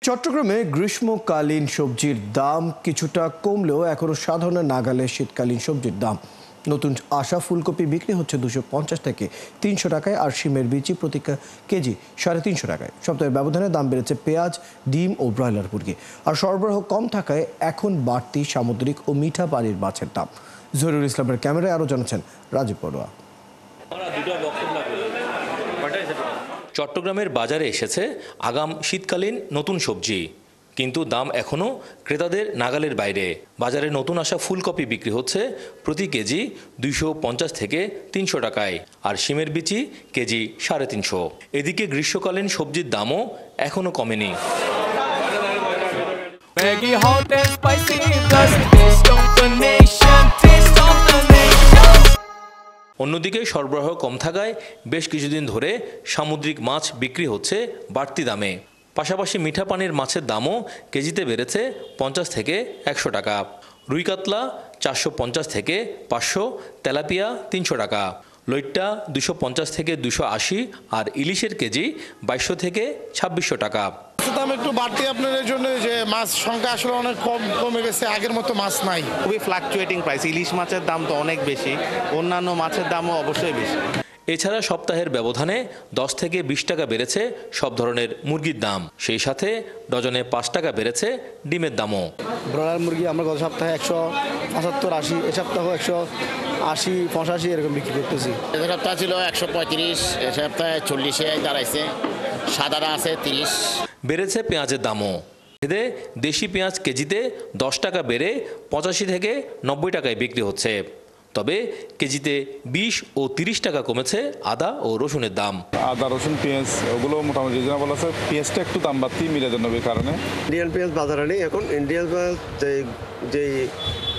চট্টগ্রামে গ্রীষ্মকালীন সবজির দাম কিছুটা কমলেও এখনো সাধারণ নাগালে শীতকালীন সবজির দাম। নতুন আশা ফুলকপি বিক্রি হচ্ছে 250 থেকে 300 টাকায়, আর শিমের বিচি প্রতি কেজি 350 টাকায়। সপ্তাহের ব্যবধানে দাম বেড়েছে পেঁয়াজ, ডিম ও ব্রয়লার মুরগি। আর সরবরাহ কম থাকায় এখন বাড়তি সামুদ্রিক ও মিঠা পানির মাছের দাম। জহিরুল ইসলামের ক্যামেরায় আরও জানাচ্ছেন রাজীব বড়ুয়া। চট্টগ্রামের বাজারে এসেছে আগাম শীতকালীন নতুন সবজি, কিন্তু দাম এখনও ক্রেতাদের নাগালের বাইরে। বাজারে নতুন আসা ফুলকপি বিক্রি হচ্ছে প্রতি কেজি 250 থেকে 300 টাকায়, আর শিমের বিচি কেজি 350। এদিকে গ্রীষ্মকালীন সবজির দামও এখনও কমেনি। অন্যদিকে সরবরাহ কম থাকায় বেশ কিছুদিন ধরে সামুদ্রিক মাছ বিক্রি হচ্ছে বাড়তি দামে। পাশাপাশি মিঠা পানির মাছের দামও কেজিতে বেড়েছে 50 থেকে 100 টাকা। রুই কাতলা 450 থেকে 500, তেলাপিয়া 300 টাকা, লইট্টা 250 থেকে 280, আর ইলিশের কেজি 2200 থেকে 2600 টাকা। দাম একটু বাড়তি আপনাদের জন্য, যে মাছ সংখ্যা আসলে অনেক কমে গেছে, আগের মতো মাছ নাই। খুবই ফ্লাকচুয়েটিং প্রাইস। ইলিশ মাছের দাম তো অনেক বেশি, অন্যান্য মাছের দামও অবশ্যই বেশি। এছাড়া সপ্তাহের ব্যবধানে 10 থেকে 20 টাকা বেড়েছে সব ধরনের মুরগির দাম। সেই সাথে ডজনে 5 টাকা বেড়েছে ডিমের দামও। ব্রয়লার মুরগি আমরা গত সপ্তাহে 175-80, এ সপ্তাহ 180-85 এরকম বিক্রি করতেছি। এ সপ্তাহ ছিল 135, এ সপ্তাহে 40-এ দাঁড়াইছে, সাদারা আছে 30। বেড়েছে পেঁয়াজের দামও। এতে দেশি পেঁয়াজ কেজিতে 10 টাকা বেড়ে 85 থেকে 90 টাকায় বিক্রি হচ্ছে। তবে কেজিতে 20 ও 30 টাকা কমেছে আদা ও রসুনের দাম। আদা, রসুন, পেঁয়াজ ওগুলো মোটামুটি রিজনেবল আছে। পেঁয়াজটা একটু দাম বাড়তি মিলাজনবির কারণে। ইন্ডিয়ান পেঁয়াজ বাজারে নেই এখন। ইন্ডিয়ান পেঁয়াজ যে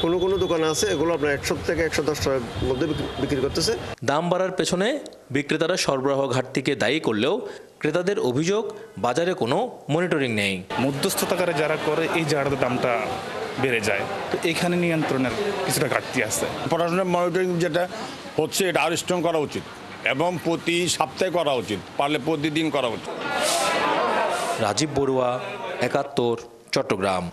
কোনো দোকানে আছে, এগুলো আপনার 100 থেকে 110 টাকার মধ্যে বিক্রি করতেছে। দাম বাড়ার পেছনে বিক্রেতারা সরবরাহ ঘাটতিকে দায়ী করলেও ক্রেতাদের অভিযোগ বাজারে কোনো মনিটরিং নেই। মধ্যস্থতাকারে যারা করে এই জায়গাটাতে দামটা বেড়ে যায়, তো এখানে নিয়ন্ত্রণের কিছুটা ঘাটতি আছে। পড়াশোনার মনিটরিং যেটা হচ্ছে এটা আরও স্ট্রং করা উচিত এবং প্রতি সপ্তাহে করা উচিত, পারলে প্রতিদিন করা উচিত। রাজীব বড়ুয়া, 71, চট্টগ্রাম।